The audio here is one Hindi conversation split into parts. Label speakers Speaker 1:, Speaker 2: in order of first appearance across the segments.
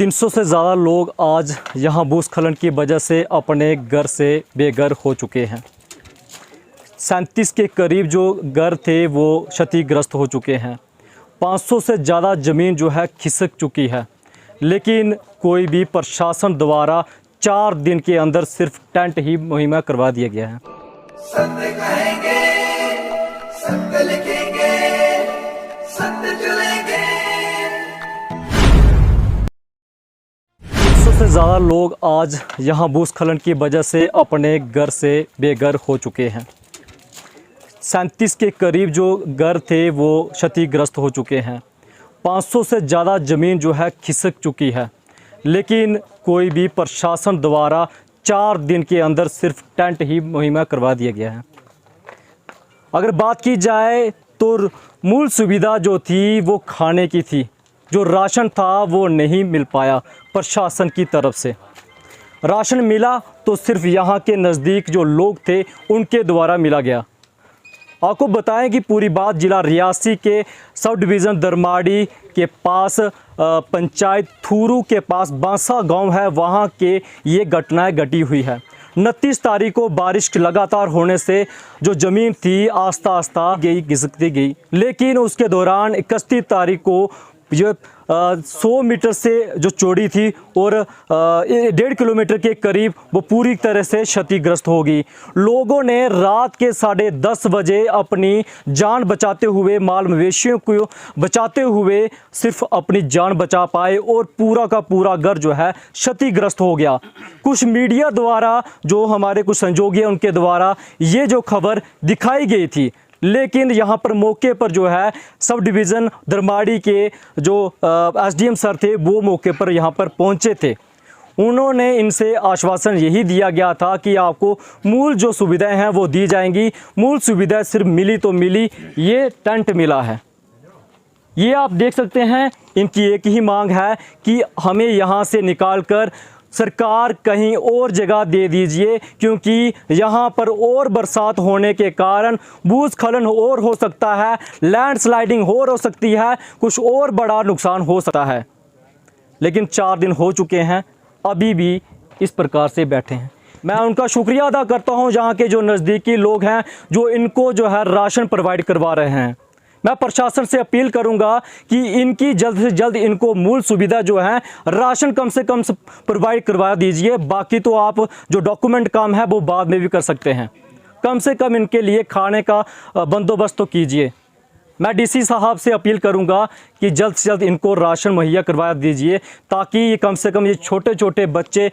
Speaker 1: 300 से ज़्यादा लोग आज यहाँ भूस्खलन की वजह से अपने घर से बेघर हो चुके हैं। 37 के करीब जो घर थे वो क्षतिग्रस्त हो चुके हैं। 500 से ज़्यादा ज़मीन जो है खिसक चुकी है, लेकिन कोई भी प्रशासन द्वारा 4 दिन के अंदर सिर्फ टेंट ही मुहैया करवा दिया गया है।
Speaker 2: सत्य कहेंगे, सत्य लिखेंगे, सत्य चलेंगे।
Speaker 1: 300 से ज़्यादा लोग आज यहाँ भूस्खलन की वजह से अपने घर से बेघर हो चुके हैं। 37 के करीब जो घर थे वो क्षतिग्रस्त हो चुके हैं। 500 से ज़्यादा ज़मीन जो है खिसक चुकी है, लेकिन कोई भी प्रशासन द्वारा 4 दिन के अंदर सिर्फ टेंट ही मुहैया करवा दिया गया है। अगर बात की जाए तो मूल सुविधा जो थी वो खाने की थी, जो राशन था वो नहीं मिल पाया प्रशासन की तरफ से। राशन मिला तो सिर्फ यहाँ के नज़दीक जो लोग थे उनके द्वारा मिला गया। आपको बताएं कि पूरी बात ज़िला रियासी के सब डिवीज़न दरमाड़ी के पास पंचायत थूरू के पास बांसा गांव है, वहां के ये घटनाएं घटी हुई है। 29 तारीख को बारिश लगातार होने से जो ज़मीन थी आस्ता आस्ता खिसकती गई, लेकिन उसके दौरान 31 तारीख को जो 100 मीटर से जो चौड़ी थी और 1.5 किलोमीटर के करीब वो पूरी तरह से क्षतिग्रस्त हो गई। लोगों ने रात के 10:30 बजे अपनी जान बचाते हुए, माल मवेशियों को बचाते हुए सिर्फ अपनी जान बचा पाए और पूरा का पूरा घर जो है क्षतिग्रस्त हो गया। कुछ मीडिया द्वारा, जो हमारे कुछ संजोगी हैं, उनके द्वारा ये जो खबर दिखाई गई थी, लेकिन यहाँ पर मौके पर जो है सब डिवीज़न दरमाड़ी के जो एसडीएम सर थे वो मौके पर यहाँ पर पहुँचे थे। उन्होंने इनसे आश्वासन यही दिया गया था कि आपको मूल जो सुविधाएं हैं वो दी जाएंगी। मूल सुविधाएं सिर्फ मिली तो मिली, ये टेंट मिला है। ये आप देख सकते हैं, इनकी एक ही मांग है कि हमें यहाँ से निकाल कर सरकार कहीं और जगह दे दीजिए, क्योंकि यहाँ पर और बरसात होने के कारण भूस्खलन और हो सकता है, लैंडस्लाइडिंग और हो सकती है, कुछ और बड़ा नुकसान हो सकता है। लेकिन 4 दिन हो चुके हैं, अभी भी इस प्रकार से बैठे हैं। मैं उनका शुक्रिया अदा करता हूँ, यहाँ के जो नज़दीकी लोग हैं जो इनको जो है राशन प्रोवाइड करवा रहे हैं। मैं प्रशासन से अपील करूंगा कि इनकी जल्द से जल्द इनको मूल सुविधा जो है राशन कम से कम प्रोवाइड करवा दीजिए। बाकी तो आप जो डॉक्यूमेंट काम है वो बाद में भी कर सकते हैं। कम से कम इनके लिए खाने का बंदोबस्त तो कीजिए। मैं डीसी साहब से अपील करूंगा कि जल्द से जल्द इनको राशन मुहैया करवा दीजिए, ताकि ये कम से कम ये छोटे छोटे बच्चे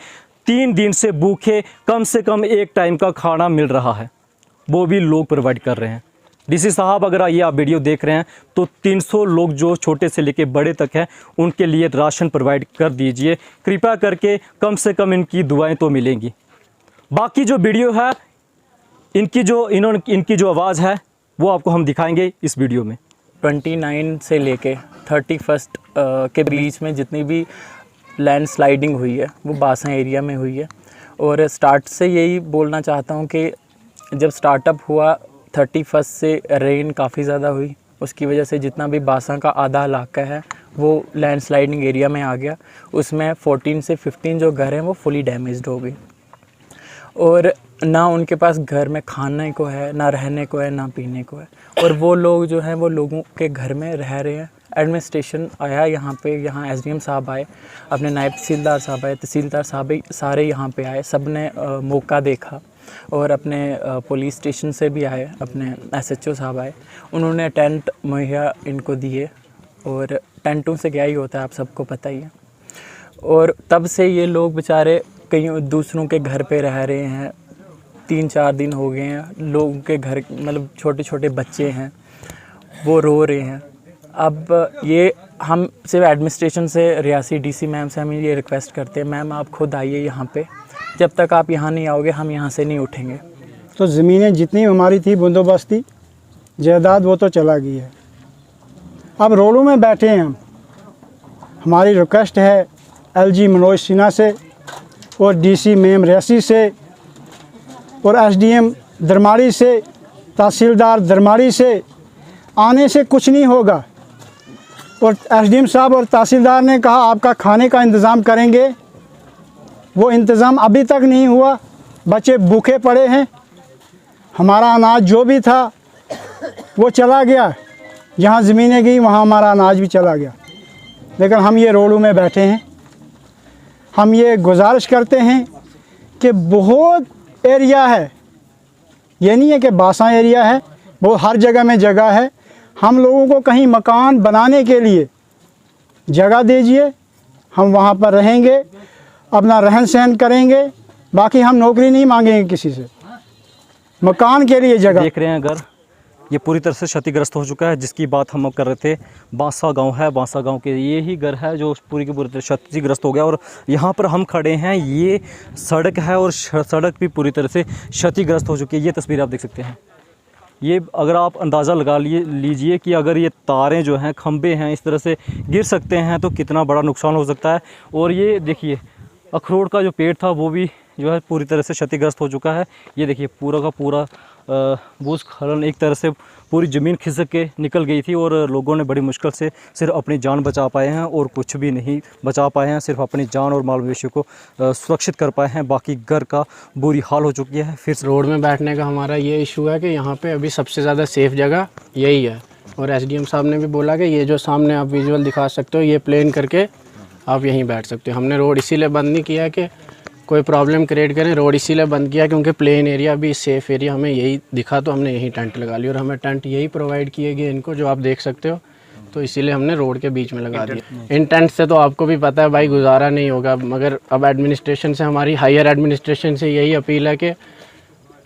Speaker 1: 3 दिन से भूखे, कम से कम एक टाइम का खाना मिल रहा है, वो भी लोग प्रोवाइड कर रहे हैं। डीसी साहब, अगर ये आप वीडियो देख रहे हैं तो 300 लोग जो छोटे से लेके बड़े तक हैं उनके लिए राशन प्रोवाइड कर दीजिए। कृपया करके कम से कम इनकी दुआएं तो मिलेंगी। बाकी जो वीडियो है इनकी जो आवाज़ है वो आपको हम दिखाएंगे इस वीडियो में।
Speaker 3: 29 से लेके 31 के बीच में जितनी भी लैंडस्लाइडिंग हुई है वो बासा एरिया में हुई है। और स्टार्ट से यही बोलना चाहता हूँ कि जब स्टार्टअप हुआ 31 से रेन काफ़ी ज़्यादा हुई, उसकी वजह से जितना भी बासा का आधा इलाका है वो लैंडस्लाइडिंग एरिया में आ गया। उसमें 14 से 15 जो घर हैं वो फुली डैमेज्ड हो गई, और ना उनके पास घर में खाने को है, ना रहने को है, ना पीने को है। और वो लोग जो हैं वो लोगों के घर में रह रहे हैं। एडमिनिस्ट्रेशन आया यहाँ पे, यहाँ एसडीएम साहब आए, अपने नायब तहसीलदार साहब आए, तहसीलदार साहब सारे यहाँ पे आए, सब ने मौका देखा। और अपने पुलिस स्टेशन से भी आए, अपने एसएचओ साहब आए, उन्होंने टेंट मुहैया इनको दिए। और टेंटों से क्या ही होता है आप सबको पता ही है। और तब से ये लोग बेचारे कहीं दूसरों के घर पे रह रहे हैं। 3-4 दिन हो गए हैं, लोगों के घर मतलब छोटे छोटे बच्चे हैं वो रो रहे हैं। अब ये हम सिर्फ एडमिनिस्ट्रेशन से, रियासी डीसी मैम से हम ये रिक्वेस्ट करते हैं, मैम आप खुद आइए यहाँ पे। जब तक आप यहाँ नहीं आओगे हम यहाँ से नहीं उठेंगे।
Speaker 4: तो ज़मीनें जितनी हमारी थी बंदोबस्ती जायदाद वो तो चला गई है। अब रोडों में बैठे हैं हम। हमारी रिक्वेस्ट है एलजी मनोज सिन्हा से और डीसी मैम रियासी से और एसडीएम दरमाड़ी से, तहसीलदार दरमाड़ी से, आने से कुछ नहीं होगा। और एसडीएम साहब और तहसीलदार ने कहा आपका खाने का इंतज़ाम करेंगे। वो इंतज़ाम अभी तक नहीं हुआ, बच्चे भूखे पड़े हैं। हमारा अनाज जो भी था वो चला गया, जहाँ ज़मीनें गई वहाँ हमारा अनाज भी चला गया। लेकिन हम ये रोडों में बैठे हैं। हम ये गुजारिश करते हैं कि बहुत एरिया है, ये नहीं है कि बासा एरिया है, वो हर जगह में जगह है। हम लोगों को कहीं मकान बनाने के लिए जगह दीजिए, हम वहाँ पर रहेंगे, अपना रहन सहन करेंगे। बाकी हम नौकरी नहीं मांगेंगे किसी से, मकान के लिए जगह।
Speaker 1: देख रहे हैं घर ये पूरी तरह से क्षतिग्रस्त हो चुका है, जिसकी बात हम कर रहे थे। बांसा गांव है, बांसा गांव के ये ही घर है जो पूरी की पूरी तरह क्षतिग्रस्त हो गया। और यहाँ पर हम खड़े हैं, ये सड़क है और सड़क भी पूरी तरह से क्षतिग्रस्त हो चुकी है। ये तस्वीर आप देख सकते हैं। ये अगर आप अंदाज़ा लगा लीजिए कि अगर ये तारें जो हैं, खंबे हैं, इस तरह से गिर सकते हैं तो कितना बड़ा नुकसान हो सकता है। और ये देखिए अखरोट का जो पेड़ था वो भी जो है पूरी तरह से क्षतिग्रस्त हो चुका है। ये देखिए पूरा का पूरा भूस्खलन एक तरह से पूरी ज़मीन खिसक के निकल गई थी और लोगों ने बड़ी मुश्किल से सिर्फ अपनी जान बचा पाए हैं और कुछ भी नहीं बचा पाए हैं। सिर्फ अपनी जान और माल मवेशी को सुरक्षित कर पाए हैं। बाकी घर का बुरी हाल हो चुकी है। फिर
Speaker 5: रोड में बैठने का हमारा ये इशू है कि यहाँ पे अभी सबसे ज़्यादा सेफ़ जगह यही है। और एसडीएम साहब ने भी बोला कि ये जो सामने आप विजुअल दिखा सकते हो, ये प्लेन करके आप यहीं बैठ सकते हो। हमने रोड इसीलिए बंद नहीं किया कि कोई प्रॉब्लम क्रिएट करें, रोड इसीलिए बंद किया क्योंकि प्लेन एरिया भी सेफ़ एरिया हमें यही दिखा, तो हमने यहीं टेंट लगा लिया। और हमें टेंट यही प्रोवाइड किए गए इनको, जो आप देख सकते हो, तो इसीलिए हमने रोड के बीच में लगा दिया। इन टेंट से तो आपको भी पता है भाई गुजारा नहीं होगा, मगर अब एडमिनिस्ट्रेशन से, हमारी हायर एडमिनिस्ट्रेशन से यही अपील है कि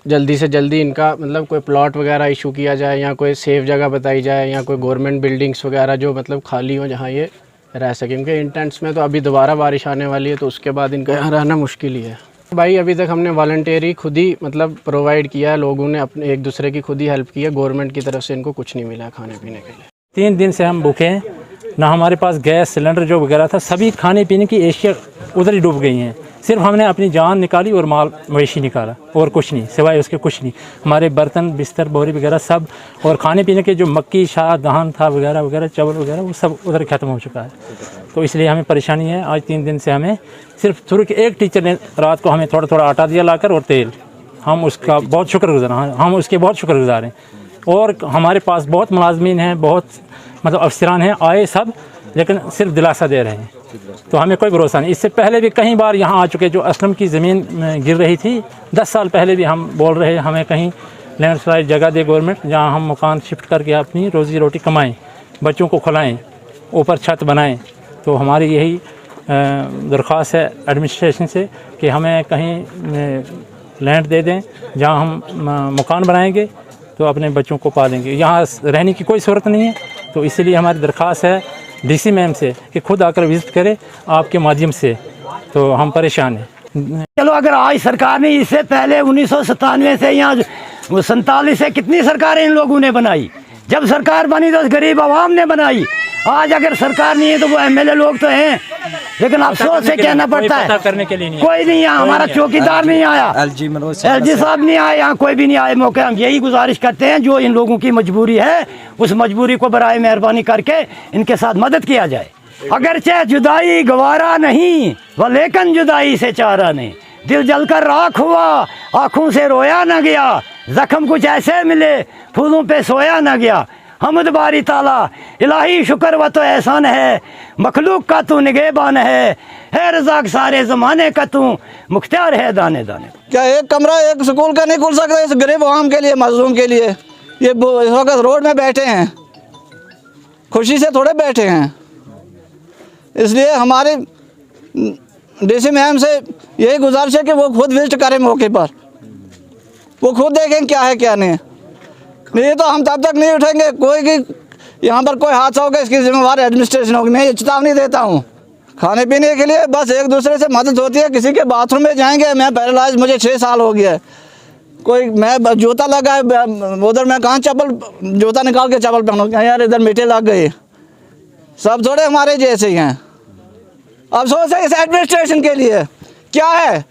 Speaker 5: जल्दी से जल्दी इनका मतलब कोई प्लॉट वगैरह इशू किया जाए, या कोई सेफ़ जगह बताई जाए, या कोई गवर्नमेंट बिल्डिंग्स वगैरह जो मतलब खाली हो जहाँ ये रह सके। क्योंकि इन टेंट्स में तो अभी दोबारा बारिश आने वाली है, तो उसके बाद इनका यहाँ रहना मुश्किल ही है। भाई अभी तक हमने वॉलंटियरी खुद ही मतलब प्रोवाइड किया है, लोगों ने अपने एक दूसरे की खुद ही हेल्प की है। गवर्नमेंट की तरफ से इनको कुछ नहीं मिला खाने पीने के लिए।
Speaker 6: 3 दिन से हम भूखे हैं, ना हमारे पास गैस सिलेंडर जो वगैरह था, सभी खाने पीने की एशिया उधर ही डूब गई हैं। सिर्फ हमने अपनी जान निकाली और माल मवेशी निकाला और कुछ नहीं, सिवाय उसके कुछ नहीं। हमारे बर्तन बिस्तर बोरी वगैरह सब, और खाने पीने के जो मक्की शाह धान था वगैरह वगैरह चावल वगैरह, वो सब उधर ख़त्म हो चुका है। तो इसलिए हमें परेशानी है। आज 3 दिन से हमें सिर्फ थोड़ी एक टीचर ने रात को हमें थोड़ा थोड़ा आटा दिया लाकर और तेल, हम उसका बहुत शुक्रगुजार हैं, हम उसके बहुत शुक्रगुजार हैं। और हमारे पास बहुत मुलाजमीन हैं, बहुत मतलब अफसरान हैं, आए सब, लेकिन सिर्फ दिलासा दे रहे हैं। तो हमें कोई भरोसा नहीं। इससे पहले भी कई बार यहाँ आ चुके, जो असलम की ज़मीन गिर रही थी 10 साल पहले भी हम बोल रहे हमें कहीं लैंडस्लाइड जगह दे गवर्नमेंट, जहाँ हम मकान शिफ्ट करके अपनी रोज़ी रोटी कमाएं, बच्चों को खिलाएं, ऊपर छत बनाएं। तो हमारी यही दरख्वास्त है एडमिनिस्ट्रेशन से कि हमें कहीं लैंड दे दें जहाँ हम मकान बनाएंगे तो अपने बच्चों को पालेंगे। यहाँ रहने की कोई ज़रूरत नहीं है। तो इसीलिए हमारी दरख्वास्त है डीसी मैम से कि खुद आकर विज़िट करें आपके माध्यम से। तो हम परेशान हैं।
Speaker 7: चलो अगर आज सरकार ने, इससे पहले 1997 से या 47 से कितनी सरकारें इन लोगों ने बनाई। जब सरकार बनी तो गरीब आवाम ने बनाई। आज अगर सरकार नहीं है तो वो एमएलए लोग तो हैं, लेकिन अफसोस से कहना पड़ता है
Speaker 6: करने के लिए नहीं,
Speaker 7: कोई नहीं आया। हमारा चौकीदार नहीं आया, एलजी साहब नहीं आए, यहाँ कोई भी नहीं आए मौके। हम यही गुजारिश करते हैं, जो इन लोगों की मजबूरी है उस मजबूरी को बराए मेहरबानी करके इनके साथ मदद किया जाए। अगरचे जुदाई गवारा नहीं, वह लेकिन जुदाई से चारा नहीं। दिल जलकर राख हुआ, आँखों से रोया न गया, जख्म कुछ ऐसे मिले फूलों पे सोया न गया। हमद बारी ताला इलाही शुक्र व तो एहसान है, मखलूक का तू निगहबान है रज़ाक सारे ज़माने का तू मुख्तियार है दाने दाने।
Speaker 8: क्या एक कमरा एक स्कूल का नहीं खुल सकता इस गरीब आवाम के लिए, मजलूम के लिए? ये इस वक्त रोड में बैठे हैं, खुशी से थोड़े बैठे हैं। इसलिए हमारे डीसी मैम से यही गुजारिश है कि वो खुद विजिट करें मौके पर, वो खुद देखें क्या है क्या नहीं। नहीं तो हम तब तक नहीं उठेंगे। कोई की यहाँ पर कोई हादसा होगा इसकी जिम्मेवार एडमिनिस्ट्रेशन होगी। मैं ये चेतावनी देता हूँ। खाने पीने के लिए बस एक दूसरे से मदद होती है। किसी के बाथरूम में जाएंगे, मैं पैरालाइज, मुझे 6 साल हो गया है। कोई मैं जूता लगा है उधर, मैं कहाँ चप्पल जूता निकाल के चप्पल पहनूँ यार, इधर मीठे लग गए। सब थोड़े हमारे जैसे ही हैं। अफसोस है इस एडमिनिस्ट्रेशन के लिए। क्या है,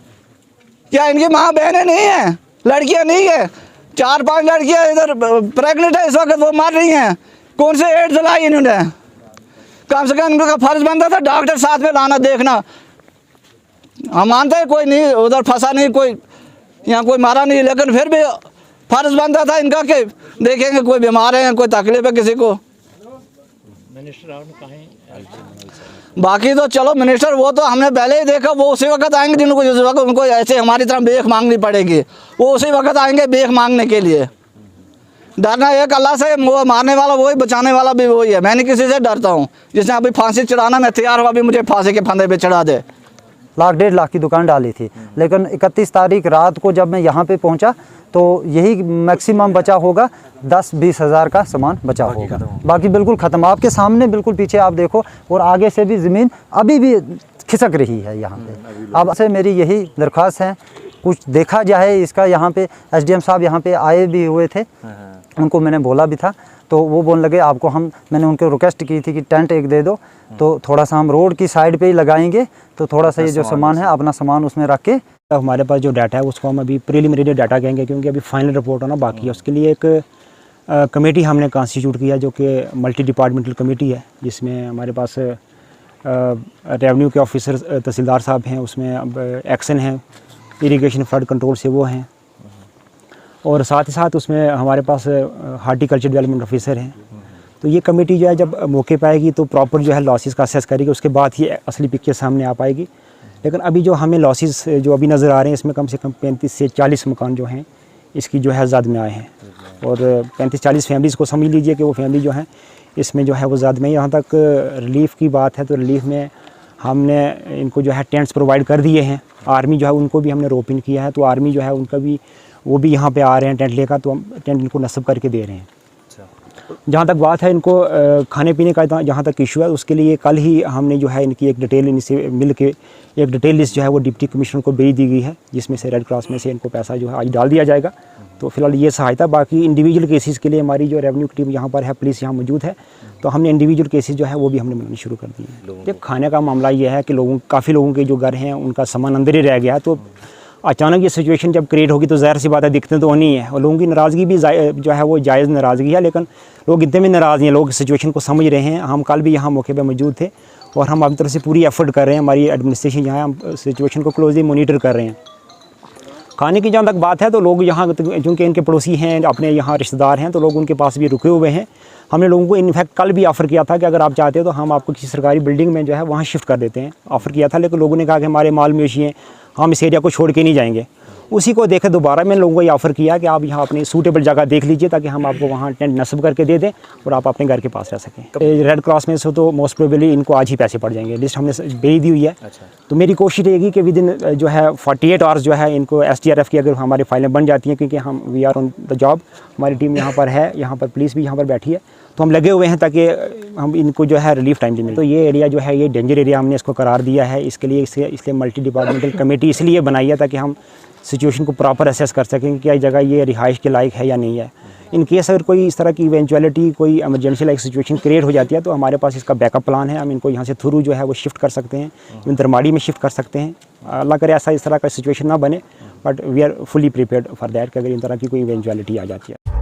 Speaker 8: क्या इनकी माँ बहनें नहीं हैं, लड़कियाँ नहीं है? 4-5 लड़कियाँ इधर प्रेग्नेंट है इस वक्त, वो मर रही हैं। कौन से एड्स लाई इन्होंने? कम से कम इनका फर्ज बनता था डॉक्टर साथ में लाना देखना। हम मानते हैं कोई नहीं उधर फंसा नहीं, कोई यहाँ कोई मारा नहीं, लेकिन फिर भी फर्ज बनता था इनका कि देखेंगे कोई बीमार है, कोई तकलीफ है किसी को। बाकी तो चलो मिनिस्टर वो तो हमने पहले ही देखा, वो उसी वक्त आएंगे जिनको जिस वक्त उनको ऐसे हमारी तरह बेख मांगनी पड़ेगी, वो उसी वक्त आएंगे बेख मांगने के लिए। डरना एक अल्लाह से, वो मारने वाला वही, बचाने वाला भी वही है। मैं नहीं किसी से डरता हूँ। जिसने अभी फांसी चढ़ाना मैं तैयार हूँ, अभी मुझे फांसी के फंदे पे चढ़ा दे।
Speaker 9: 1.5 लाख की दुकान डाली थी, लेकिन 31 तारीख रात को जब मैं यहाँ पे पहुँचा तो यही मैक्सिमम बचा होगा 10-20 हज़ार का सामान बचा होगा, बाकी बिल्कुल ख़त्म। आपके सामने बिल्कुल पीछे आप देखो, और आगे से भी ज़मीन अभी भी खिसक रही है यहाँ पे। अब से मेरी यही दरख्वास्त है, कुछ देखा जाए इसका। यहाँ पे SDM साहब यहाँ पे आए भी हुए थे, उनको मैंने बोला भी था, तो वो बोलने लगे आपको मैंने उनको रिक्वेस्ट की थी कि टेंट एक दे दो, तो थोड़ा सा हम रोड की साइड पे ही लगाएंगे, तो थोड़ा सा ये जो सामान है अपना सामान उसमें रख के।
Speaker 10: हमारे पास जो डाटा है उसको हम अभी प्रिलिमिनरी डाटा कहेंगे, क्योंकि अभी फाइनल रिपोर्ट होना बाकी है। उसके लिए एक कमेटी हमने कॉन्स्टिट्यूट किया जो कि मल्टी डिपार्टमेंटल कमेटी है, जिसमें हमारे पास रेवेन्यू के ऑफिसर तहसीलदार साहब हैं, उसमें अब एक्शन है, इरिगेशन फ्लड कंट्रोल से वो हैं, और साथ ही साथ उसमें हमारे पास हार्टिकल्चर डेवलपमेंट ऑफिसर हैं। तो ये कमेटी जो है जब मौके पे आएगी तो प्रॉपर जो है लॉसेस का असेस करेगी, उसके बाद ही असली पिक्चर सामने आ पाएगी। लेकिन अभी जो हमें लॉसेस जो अभी नज़र आ रहे हैं, इसमें कम से कम 35 से 40 मकान जो हैं इसकी जो है ज़्यादा में आए हैं, और 35-40 फैमिलीज़ को समझ लीजिए कि वो फैमिली जो है इसमें जो है वो ज़्यादा में। यहाँ तक रिलीफ़ की बात है तो रिलीफ़ में हमने इनको जो है टेंट्स प्रोवाइड कर दिए हैं। आर्मी जो है उनको भी हमने रोप इन किया है, तो आर्मी जो है उनका भी वो भी यहाँ पे आ रहे हैं टेंट लेकर, तो हम टेंट इनको नस्ब करके दे रहे हैं। जहाँ तक बात है इनको खाने पीने का जहाँ तक इशू है, उसके लिए कल ही हमने जो है इनकी एक डिटेल इनसे मिल के एक डिटेल लिस्ट जो है वो डिप्टी कमिश्नर को भेज दी गई है, जिसमें से रेड क्रॉस में से इनको पैसा जो है आज डाल दिया जाएगा। तो फिलहाल ये सहायता, बाकी इंडिविजुअल केसेस के लिए हमारी जो रेवेन्यू की टीम यहाँ पर है, पुलिस यहाँ मौजूद है, तो हमने इंडिविजुअल केसेस जो है वो भी हमने बनानी शुरू कर दी है। जब खाने का मामला ये है कि काफ़ी लोगों के जो घर हैं उनका सामान अंदर ही रह गया है, तो अचानक ये सिचुएशन जब क्रिएट होगी तो ज़ाहिर सी बात है दिक्कतें तो होनी है, और लोगों की नाराज़गी भी जो है वो जायज़ नाराज़गी है, लेकिन लोग इतने में नाराज़ नहीं हैं, लोग सिचुएशन को समझ रहे हैं। हम कल भी यहाँ मौके पे मौजूद थे, और हम अपनी तरफ से पूरी एफर्ट कर रहे हैं, हमारी एडमिनिस्ट्रेशन यहाँ हम सिचुएशन को क्लोजली मॉनिटर कर रहे हैं। खाने की जहाँ तक बात है तो लोग यहाँ चूँकि इनके पड़ोसी हैं, अपने यहाँ रिश्तेदार हैं, तो लोग उनके पास भी रुके हुए हैं। हमने लोगों को इनफैक्ट कल भी ऑफ़र किया था कि अगर आप चाहते हो तो हम आपको किसी सरकारी बिल्डिंग में जो है वहाँ शिफ्ट कर देते हैं, ऑफ़र किया था, लेकिन लोगों ने कहा कि हमारे माल मवेशी हैं, हम इस एरिया को छोड़ के नहीं जाएंगे। उसी को देखे दोबारा मैंने लोगों को ये ऑफ़र किया कि आप यहाँ अपनी सूटेबल जगह देख लीजिए, ताकि हम आपको वहाँ टेंट नस्ब करके दे दें और आप अपने घर के पास रह सकें। रेड क्रॉस में से तो मोस्ट प्रोबेबली इनको आज ही पैसे पड़ जाएंगे, लिस्ट हमने भेज दी हुई है। तो मेरी कोशिश रहेगी कि विद इन जो है 48 आवर्स जो है इनको SDRF की अगर हमारी फाइलें बन जाती हैं, क्योंकि हम we are on the job, हमारी टीम यहाँ पर है, यहाँ पर पुलिस भी यहाँ पर बैठी है, तो हम लगे हुए हैं ताकि हम इनको जो है रिलीफ टाइम दें। तो ये एरिया जो है ये डेंजर एरिया हमने इसको करार दिया है। इसके लिए इसलिए मल्टी डिपार्टमेंटल कमेटी इसलिए बनाई है ताकि हम सिचुएशन को प्रॉपर असेस कर सकें कि क्या जगह ये रिहाइश के लायक है या नहीं है। इन केस अगर कोई इस तरह की इवेंचुअलिटी, कोई इमरजेंसी लाइक सिचुएशन क्रिएट हो जाती है, तो हमारे पास इसका बैकअप प्लान है। हम इनको यहाँ से थ्रू जो है वो शिफ्ट कर सकते हैं, इवन दरमाड़ी में शिफ्ट कर सकते हैं। अल्लाह करे ऐसा इस तरह का सिचुएशन ना बने, but we are fully prepared for that कि अगर इन तरह की कोई इवेंचुअलिटी आ जाती है।